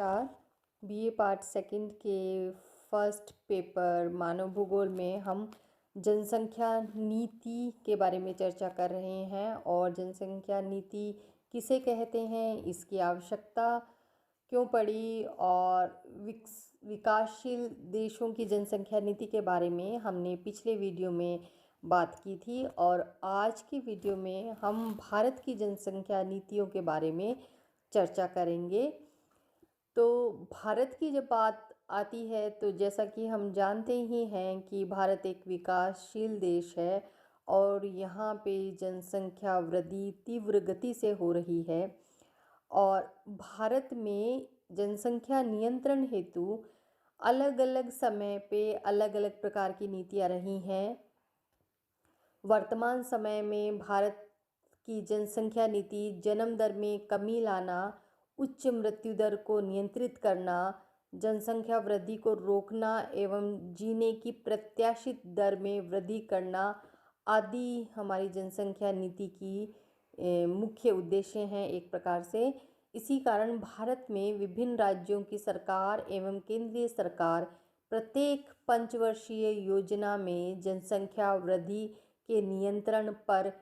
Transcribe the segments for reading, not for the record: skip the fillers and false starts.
नमस्कार। BA part second के first paper मानव भूगोल में हम जनसंख्या नीति के बारे में चर्चा कर रहे हैं और जनसंख्या नीति किसे कहते हैं, इसकी आवश्यकता क्यों पड़ी और विकासशील देशों की जनसंख्या नीति के बारे में हमने पिछले वीडियो में बात की थी। और आज की वीडियो में हम भारत की जनसंख्या नीतियों के बारे में चर्चा करेंगे। तो भारत की जब बात आती है तो जैसा कि हम जानते ही हैं कि भारत एक विकासशील देश है और यहाँ पे जनसंख्या वृद्धि तीव्र गति से हो रही है। और भारत में जनसंख्या नियंत्रण हेतु अलग अलग समय पे अलग अलग प्रकार की नीतियाँ रही हैं। वर्तमान समय में भारत की जनसंख्या नीति जन्म दर में कमी लाना, उच्च मृत्यु दर को नियंत्रित करना, जनसंख्या वृद्धि को रोकना एवं जीने की प्रत्याशित दर में वृद्धि करना आदि हमारी जनसंख्या नीति की मुख्य उद्देश्य हैं एक प्रकार से। इसी कारण भारत में विभिन्न राज्यों की सरकार एवं केंद्रीय सरकार प्रत्येक पंचवर्षीय योजना में जनसंख्या वृद्धि के नियंत्रण पर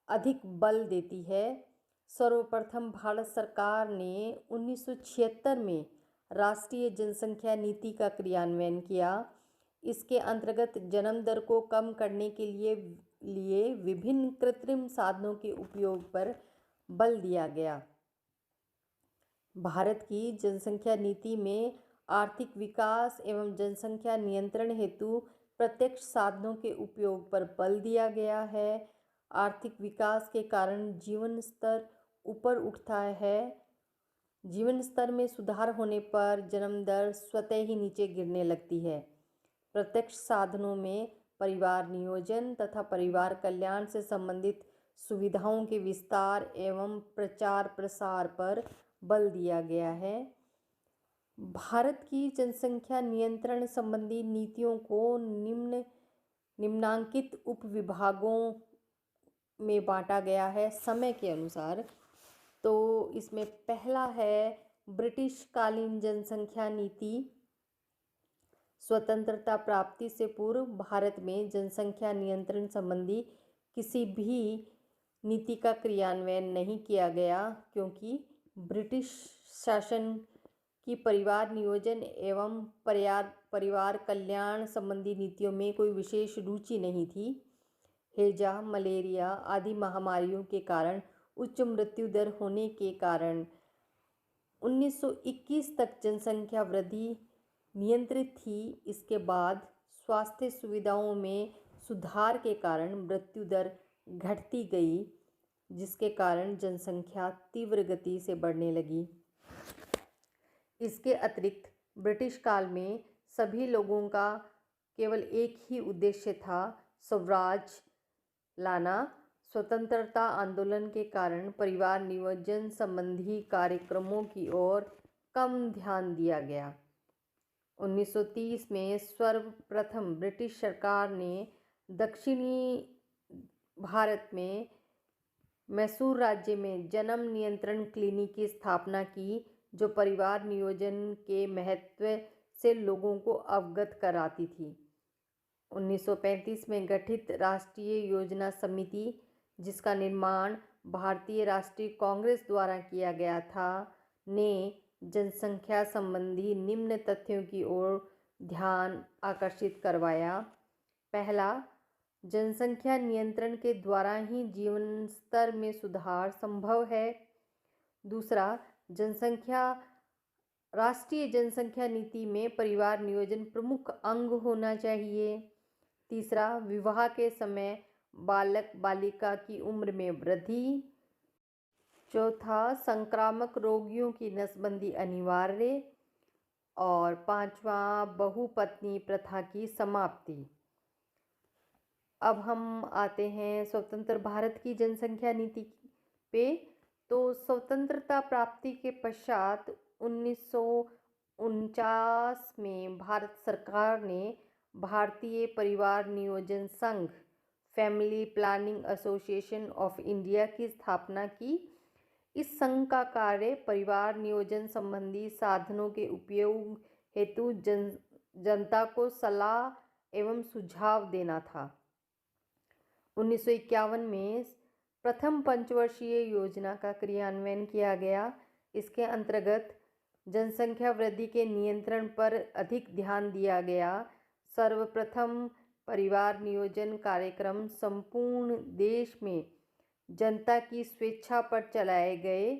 अधिक बल देती है। सर्वप्रथम भारत सरकार ने 1976 में राष्ट्रीय जनसंख्या नीति का क्रियान्वयन किया। इसके अंतर्गत जन्म दर को कम करने के लिए विभिन्न कृत्रिम साधनों के उपयोग पर बल दिया गया। भारत की जनसंख्या नीति में आर्थिक विकास एवं जनसंख्या नियंत्रण हेतु प्रत्यक्ष साधनों के उपयोग पर बल दिया गया है। आर्थिक विकास के कारण जीवन स्तर ऊपर उठता है। जीवन स्तर में सुधार होने पर जन्म दर स्वतः ही नीचे गिरने लगती है। प्रत्यक्ष साधनों में परिवार नियोजन तथा परिवार कल्याण से संबंधित सुविधाओं के विस्तार एवं प्रचार प्रसार पर बल दिया गया है। भारत की जनसंख्या नियंत्रण संबंधी नीतियों को निम्नांकित उपविभागों में बांटा गया है समय के अनुसार। तो इसमें पहला है ब्रिटिश कालीन जनसंख्या नीति। स्वतंत्रता प्राप्ति से पूर्व भारत में जनसंख्या नियंत्रण संबंधी किसी भी नीति का क्रियान्वयन नहीं किया गया क्योंकि ब्रिटिश शासन की परिवार नियोजन एवं परिवार कल्याण संबंधी नीतियों में कोई विशेष रुचि नहीं थी। हैजा, मलेरिया आदि महामारियों के कारण उच्च मृत्यु दर होने के कारण 1921 तक जनसंख्या वृद्धि नियंत्रित थी। इसके बाद स्वास्थ्य सुविधाओं में सुधार के कारण मृत्यु दर घटती गई, जिसके कारण जनसंख्या तीव्र गति से बढ़ने लगी। इसके अतिरिक्त ब्रिटिश काल में सभी लोगों का केवल एक ही उद्देश्य था, स्वराज लाना। स्वतंत्रता आंदोलन के कारण परिवार नियोजन संबंधी कार्यक्रमों की ओर कम ध्यान दिया गया। 1930 में सर्वप्रथम ब्रिटिश सरकार ने दक्षिणी भारत में मैसूर राज्य में जन्म नियंत्रण क्लिनिक की स्थापना की, जो परिवार नियोजन के महत्व से लोगों को अवगत कराती थी। 1935 में गठित राष्ट्रीय योजना समिति, जिसका निर्माण भारतीय राष्ट्रीय कांग्रेस द्वारा किया गया था, ने जनसंख्या संबंधी निम्न तथ्यों की ओर ध्यान आकर्षित करवाया। पहला, जनसंख्या नियंत्रण के द्वारा ही जीवन स्तर में सुधार संभव है। दूसरा, राष्ट्रीय जनसंख्या नीति में परिवार नियोजन प्रमुख अंग होना चाहिए। तीसरा, विवाह के समय बालक बालिका की उम्र में वृद्धि। चौथा, संक्रामक रोगियों की नसबंदी अनिवार्य। और पांचवा, बहुपत्नी प्रथा की समाप्ति। अब हम आते हैं स्वतंत्र भारत की जनसंख्या नीति पे। तो स्वतंत्रता प्राप्ति के पश्चात 1949 में भारत सरकार ने भारतीय परिवार नियोजन संघ, family planning association of India की स्थापना की। इस संघ का कार्य परिवार नियोजन संबंधी साधनों के उपयोग हेतु जनता को सलाह एवं सुझाव देना था। 1951 में प्रथम पंचवर्षीय योजना का क्रियान्वयन किया गया। इसके अंतर्गत जनसंख्या वृद्धि के नियंत्रण पर अधिक ध्यान दिया गया। सर्वप्रथम परिवार नियोजन कार्यक्रम संपूर्ण देश में जनता की स्वेच्छा पर चलाए गए।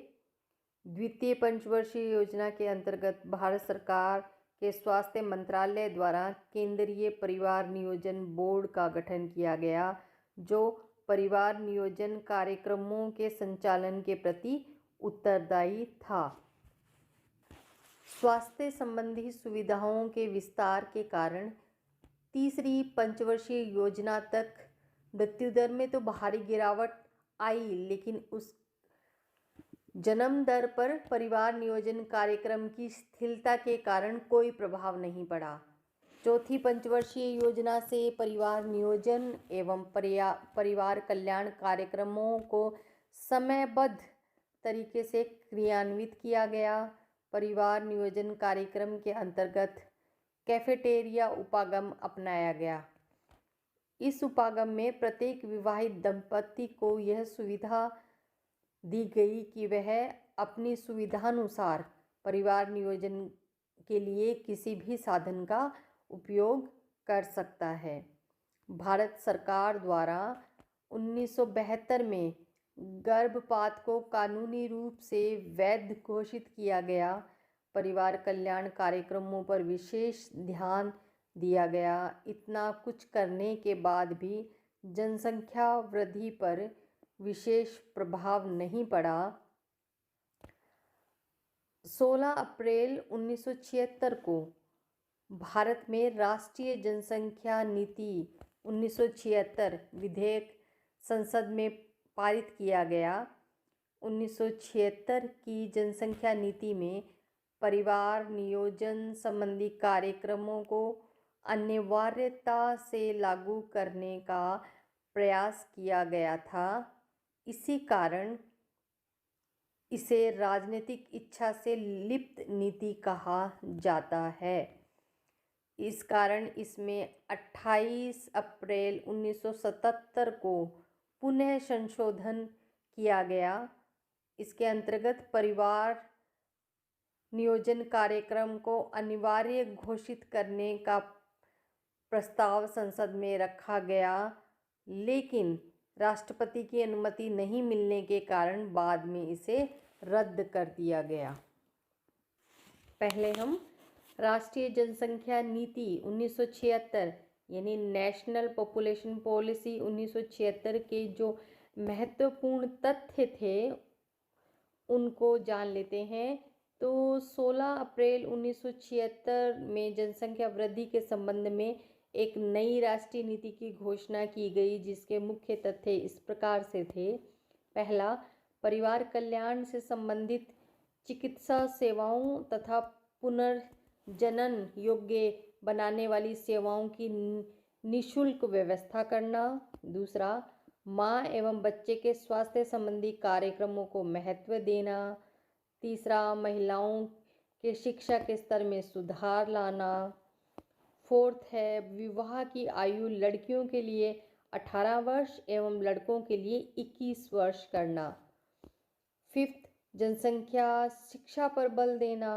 द्वितीय पंचवर्षीय योजना के अंतर्गत भारत सरकार के स्वास्थ्य मंत्रालय द्वारा केंद्रीय परिवार नियोजन बोर्ड का गठन किया गया, जो परिवार नियोजन कार्यक्रमों के संचालन के प्रति उत्तरदायी था। स्वास्थ्य संबंधी सुविधाओं के विस्तार के कारण तीसरी पंचवर्षीय योजना तक मृत्यु दर में तो भारी गिरावट आई, लेकिन उस जन्म दर पर परिवार नियोजन कार्यक्रम की शिथिलता के कारण कोई प्रभाव नहीं पड़ा। चौथी पंचवर्षीय योजना से परिवार नियोजन एवं परिवार कल्याण कार्यक्रमों को समयबद्ध तरीके से क्रियान्वित किया गया। परिवार नियोजन कार्यक्रम के अंतर्गत कैफेटेरिया उपागम अपनाया गया। इस उपागम में प्रत्येक विवाहित दंपति को यह सुविधा दी गई कि वह अपनी सुविधानुसार परिवार नियोजन के लिए किसी भी साधन का उपयोग कर सकता है। भारत सरकार द्वारा 1972 में गर्भपात को कानूनी रूप से वैध घोषित किया गया। परिवार कल्याण कार्यक्रमों पर विशेष ध्यान दिया गया। इतना कुछ करने के बाद भी जनसंख्या वृद्धि पर विशेष प्रभाव नहीं पड़ा। 16 अप्रैल 1976 को भारत में राष्ट्रीय जनसंख्या नीति 1976 विधेयक संसद में पारित किया गया। 1976 की जनसंख्या नीति में परिवार नियोजन संबंधी कार्यक्रमों को अनिवार्यता से लागू करने का प्रयास किया गया था। इसी कारण इसे राजनीतिक इच्छा से लिप्त नीति कहा जाता है। इस कारण इसमें 28 अप्रैल 1977 को पुनः संशोधन किया गया। इसके अंतर्गत परिवार नियोजन कार्यक्रम को अनिवार्य घोषित करने का प्रस्ताव संसद में रखा गया, लेकिन राष्ट्रपति की अनुमति नहीं मिलने के कारण बाद में इसे रद्द कर दिया गया। पहले हम राष्ट्रीय जनसंख्या नीति 1976 यानी नेशनल पॉपुलेशन पॉलिसी 1976 के जो महत्वपूर्ण तथ्य थे उनको जान लेते हैं। तो 16 अप्रैल 1976 में जनसंख्या वृद्धि के संबंध में एक नई राष्ट्रीय नीति की घोषणा की गई, जिसके मुख्य तथ्य इस प्रकार से थे। पहला, परिवार कल्याण से संबंधित चिकित्सा सेवाओं तथा पुनर्जनन योग्य बनाने वाली सेवाओं की निःशुल्क व्यवस्था करना। दूसरा, माँ एवं बच्चे के स्वास्थ्य संबंधी कार्यक्रमों को महत्व देना। तीसरा, महिलाओं के शिक्षा के स्तर में सुधार लाना। फोर्थ है, विवाह की आयु लड़कियों के लिए 18 वर्ष एवं लड़कों के लिए 21 वर्ष करना। फिफ्थ, जनसंख्या शिक्षा पर बल देना।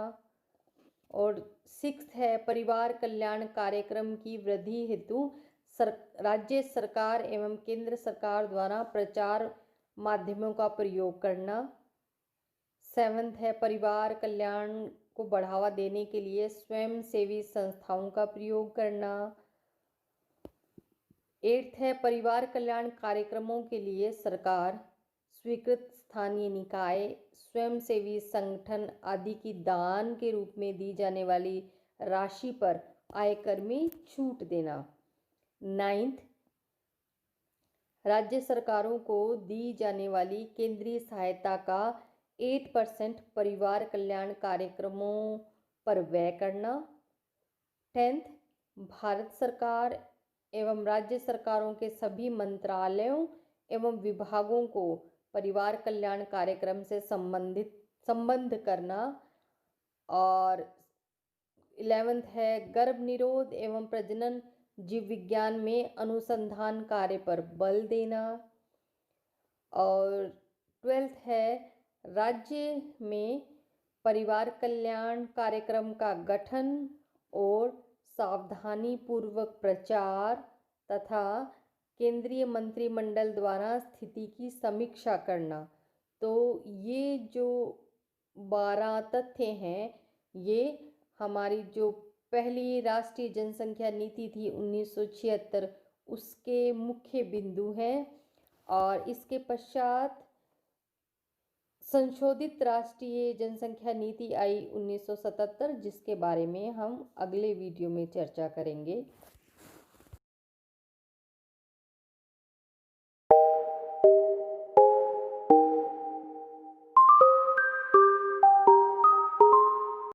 और सिक्स्थ है, परिवार कल्याण कार्यक्रम की वृद्धि हेतु राज्य सरकार एवं केंद्र सरकार द्वारा प्रचार माध्यमों का प्रयोग करना। सेवंथ है, परिवार कल्याण को बढ़ावा देने के लिए स्वयंसेवी संस्थाओं का प्रयोग करना। एट्थ है, परिवार कल्याण कार्यक्रमों के लिए सरकार, स्वीकृत स्थानीय निकाय, स्वयंसेवी संगठन आदि की दान के रूप में दी जाने वाली राशि पर आयकर में छूट देना। नाइन्थ, राज्य सरकारों को दी जाने वाली केंद्रीय सहायता का 8% परिवार कल्याण कार्यक्रमों पर व्यय करना। 10th, भारत सरकार एवं राज्य सरकारों के सभी मंत्रालयों एवं विभागों को परिवार कल्याण कार्यक्रम से संबंध करना। और 11th है गर्भ निरोध एवं प्रजनन जीव विज्ञान में अनुसंधान कार्य पर बल देना। और 12th है राज्य में परिवार कल्याण कार्यक्रम का गठन और सावधानी पूर्वक प्रचार तथा केंद्रीय मंत्रिमंडल द्वारा स्थिति की समीक्षा करना। तो ये जो 12 तथ्य हैं, ये हमारी जो पहली राष्ट्रीय जनसंख्या नीति थी 1976 उसके मुख्य बिंदु हैं। और इसके पश्चात संशोधित राष्ट्रीय जनसंख्या नीति आई 1977, जिसके बारे में हम अगले वीडियो में चर्चा करेंगे।